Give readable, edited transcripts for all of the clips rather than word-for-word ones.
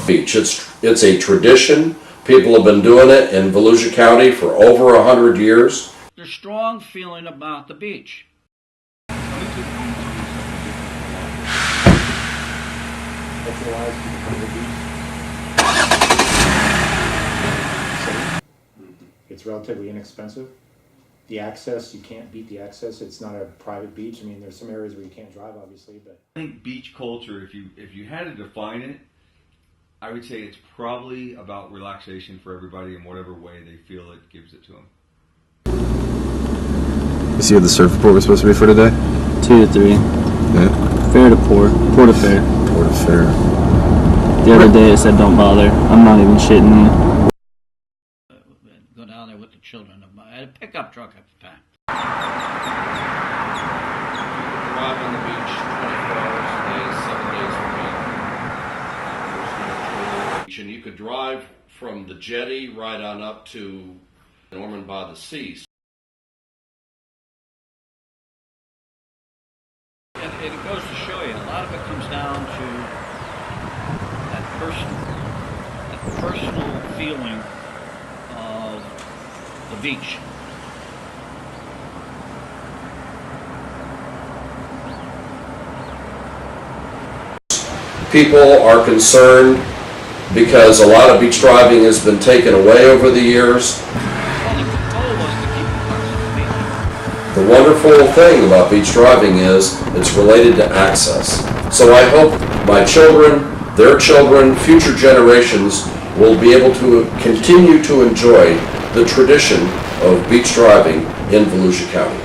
Beach. It's a tradition. People have been doing it in Volusia County for over 100 years. There's strong feeling about the beach. It's relatively inexpensive. The access, you can't beat the access. It's not a private beach. I mean, there's some areas where you can't drive, obviously, but I think beach culture, if you had to define it, I would say it's probably about relaxation for everybody in whatever way they feel it gives it to them. You see what the surf report was supposed to be for today? 2 to 3. Yeah. Fair to poor. Poor to fair. Poor to fair. The other day it said don't bother. I'm not even shitting you. Go down there with the children. I had a pickup truck at the time. Drive on the beach 24 hours a day, 7 days a week. And you could drive from the jetty right on up to Norman by the Sea. And it goes to show you, a lot of it comes down to that personal feeling of the beach. People are concerned because a lot of beach driving has been taken away over the years. The wonderful thing about beach driving is it's related to access. So I hope my children, their children, future generations will be able to continue to enjoy the tradition of beach driving in Volusia County.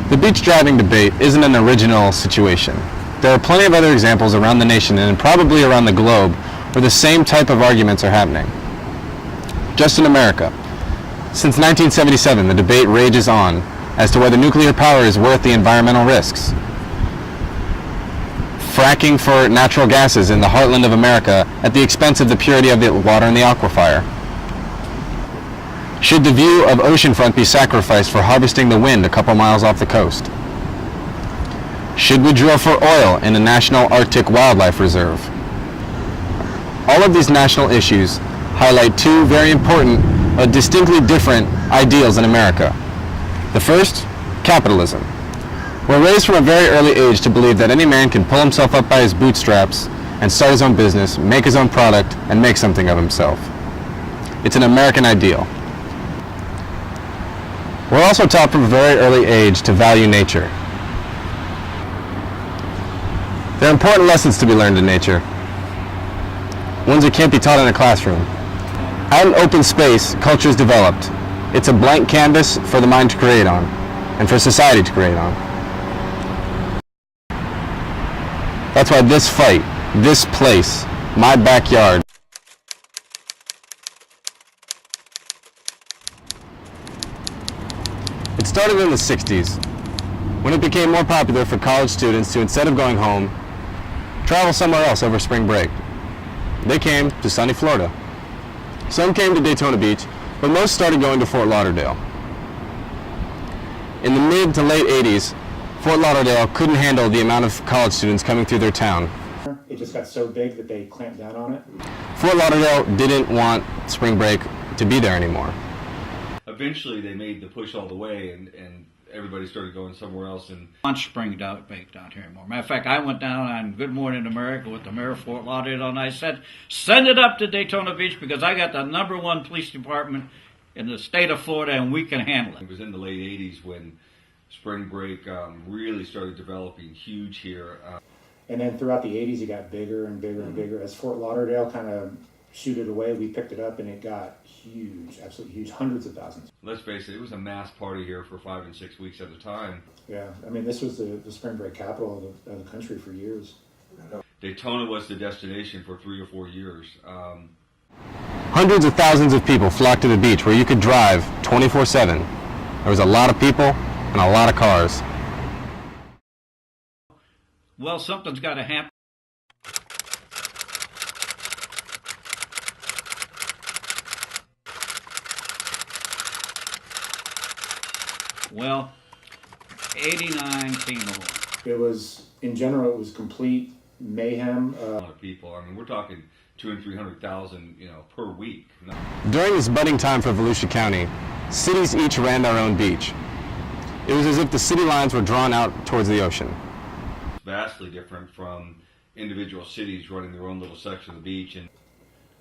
The beach driving debate isn't an original situation. There are plenty of other examples around the nation and probably around the globe where the same type of arguments are happening. Just in America, since 1977, the debate rages on as to whether nuclear power is worth the environmental risks. Fracking for natural gases in the heartland of America at the expense of the purity of the water in the aquifer. Should the view of oceanfront be sacrificed for harvesting the wind a couple miles off the coast? Should we drill for oil in a national Arctic wildlife reserve? All of these national issues highlight two very important but distinctly different ideals in America. The first, capitalism. We're raised from a very early age to believe that any man can pull himself up by his bootstraps and start his own business, make his own product, and make something of himself. It's an American ideal. We're also taught from a very early age to value nature. There are important lessons to be learned in nature, ones that can't be taught in a classroom. Out in open space, culture is developed. It's a blank canvas for the mind to create on, and for society to create on. That's why this fight, this place, my backyard, it started in the 60s, when it became more popular for college students to, instead of going home, travel somewhere else over spring break. They came to sunny Florida. Some came to Daytona Beach, but most started going to Fort Lauderdale. In the mid to late 80s, Fort Lauderdale couldn't handle the amount of college students coming through their town. it just got so big that they clamped down on it. Fort Lauderdale didn't want spring break to be there anymore. Eventually, they made the push all the way, and everybody started going somewhere else. And On spring break down here anymore. Matter of fact, I went down on Good Morning America with the mayor of Fort Lauderdale, and I said, send it up to Daytona Beach because I got the #1 police department in the state of Florida, and we can handle it. it was in the late 80s when spring break really started developing huge here. And then throughout the 80s, it got bigger and bigger and bigger. As Fort Lauderdale kind of shooted away, we picked it up, and it got huge, absolutely huge, hundreds of thousands. Let's face it, it was a mass party here for 5 and 6 weeks at a time. Yeah, I mean, this was the spring break capital of the country for years. Daytona was the destination for 3 or 4 years. Hundreds of thousands of people flocked to the beach where you could drive 24/7. There was a lot of people and a lot of cars. Well, something's got to happen. Well, 89 came along. It was, in general, it was complete mayhem. A lot of people. I mean, we're talking 200,000 and 300,000, per week. During this budding time for Volusia County, cities each ran their own beach. It was as if the city lines were drawn out towards the ocean. Vastly different from individual cities running their own little section of the beach. And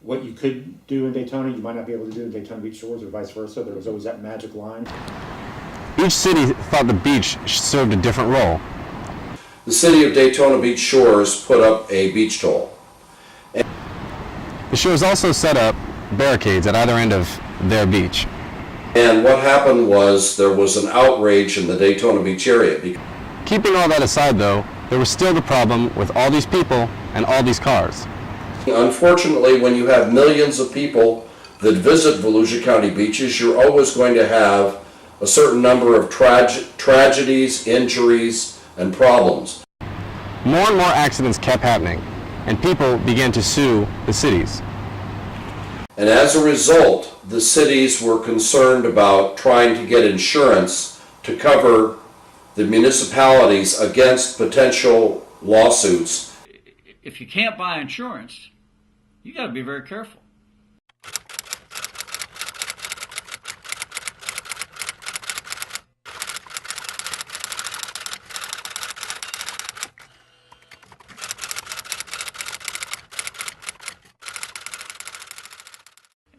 What you could do in Daytona, you might not be able to do in Daytona Beach Shores or vice versa. There was always that magic line. Each city thought the beach served a different role. The city of Daytona Beach Shores put up a beach toll. The shores also set up barricades at either end of their beach. And what happened was there was an outrage in the Daytona Beach area. Keeping all that aside, though, there was still the problem with all these people and all these cars. Unfortunately, when you have millions of people that visit Volusia County beaches, you're always going to have a certain number of tragedies, injuries, and problems. More and more accidents kept happening, and people began to sue the cities. And as a result, the cities were concerned about trying to get insurance to cover the municipalities against potential lawsuits. If you can't buy insurance, you got to be very careful.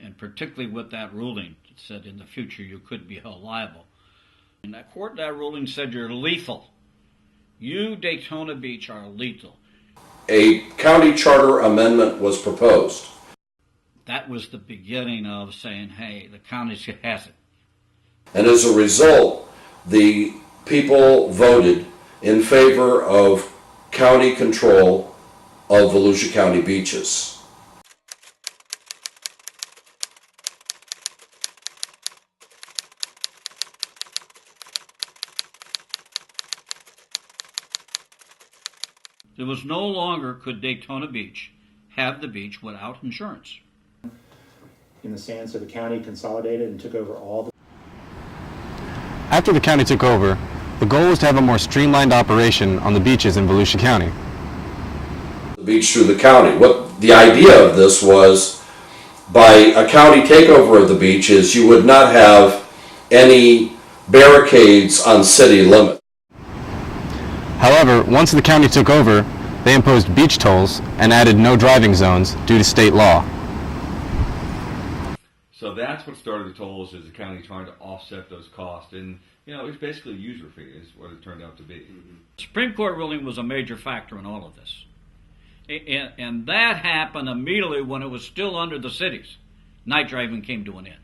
And particularly with that ruling, it said in the future you could be held liable. And that court, that ruling said you're lethal. You, Daytona Beach, are lethal. A county charter amendment was proposed. That was the beginning of saying, hey, the county has it. And as a result, the people voted in favor of county control of Volusia County beaches. There was no longer could Daytona Beach have the beach without insurance. In the sand, so the county consolidated and took over all the. After the county took over, the goal was to have a more streamlined operation on the beaches in Volusia County. The beach through the county. What the idea of this was, by a county takeover of the beaches, you would not have any barricades on city limits. However, once the county took over, they imposed beach tolls and added no driving zones due to state law. So that's what started the tolls, is the county trying to offset those costs. And, it's basically a user fee is what it turned out to be. Supreme Court ruling was a major factor in all of this. And that happened immediately when it was still under the cities. Night driving came to an end.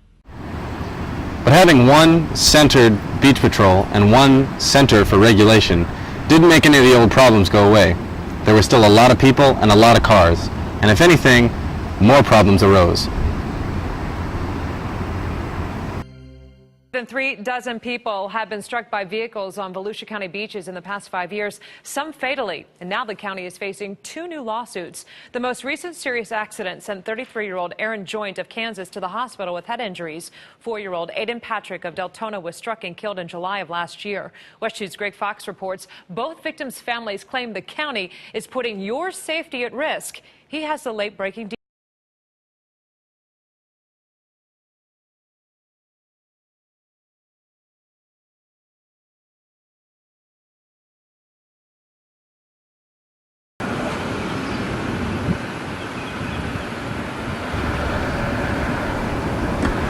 But having one centered beach patrol and one center for regulation didn't make any of the old problems go away. There were still a lot of people and a lot of cars, and if anything, more problems arose. More than 36 people have been struck by vehicles on Volusia County beaches in the past 5 years, some fatally. And now the county is facing 2 new lawsuits. The most recent serious accident sent 33-year-old Aaron Joint of Kansas to the hospital with head injuries. 4-year-old Aiden Patrick of Deltona was struck and killed in July of last year. West 2's Greg Fox reports both victims' families claim the county is putting your safety at risk. He has the late-breaking details.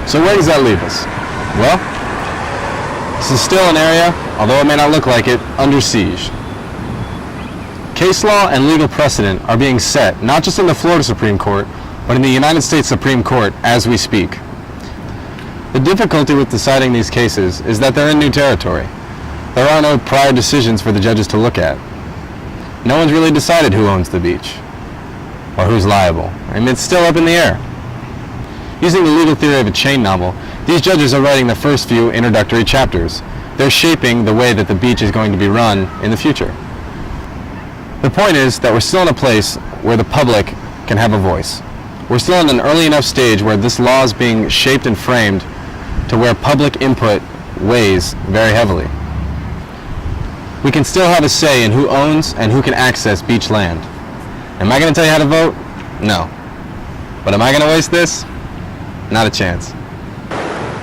So where does that leave us? Well, this is still an area, although it may not look like it, under siege. Case law and legal precedent are being set, not just in the Florida Supreme Court, but in the United States Supreme Court as we speak. The difficulty with deciding these cases is that they're in new territory. There are no prior decisions for the judges to look at. No one's really decided who owns the beach, or who's liable. I mean, it's still up in the air. Using the legal theory of a chain novel, these judges are writing the first few introductory chapters. They're shaping the way that the beach is going to be run in the future. The point is that we're still in a place where the public can have a voice. We're still in an early enough stage where this law is being shaped and framed to where public input weighs very heavily. We can still have a say in who owns and who can access beach land. Am I going to tell you how to vote? No. But am I going to waste this? Not a chance.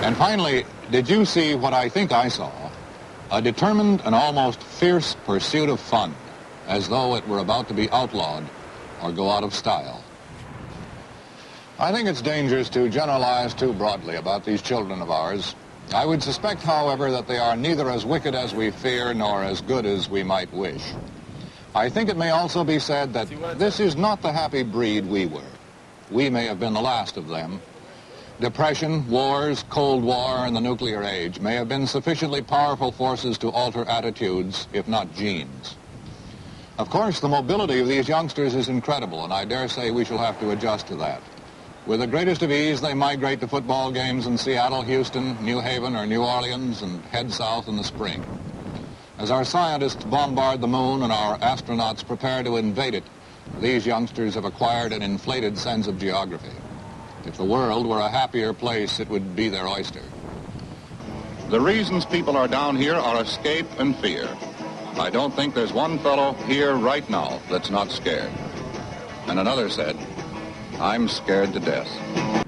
And finally, did you see what I think I saw? A determined and almost fierce pursuit of fun, as though it were about to be outlawed or go out of style. I think it's dangerous to generalize too broadly about these children of ours. I would suspect, however, that they are neither as wicked as we fear nor as good as we might wish. I think it may also be said that this is not the happy breed we were. We may have been the last of them. Depression, wars, Cold War, and the nuclear age may have been sufficiently powerful forces to alter attitudes, if not genes. Of course, the mobility of these youngsters is incredible, and I dare say we shall have to adjust to that. With the greatest of ease, they migrate to football games in Seattle, Houston, New Haven, or New Orleans, and head south in the spring. As our scientists bombard the moon and our astronauts prepare to invade it, these youngsters have acquired an inflated sense of geography. If the world were a happier place, it would be their oyster. The reasons people are down here are escape and fear. I don't think there's one fellow here right now that's not scared. And another said, I'm scared to death.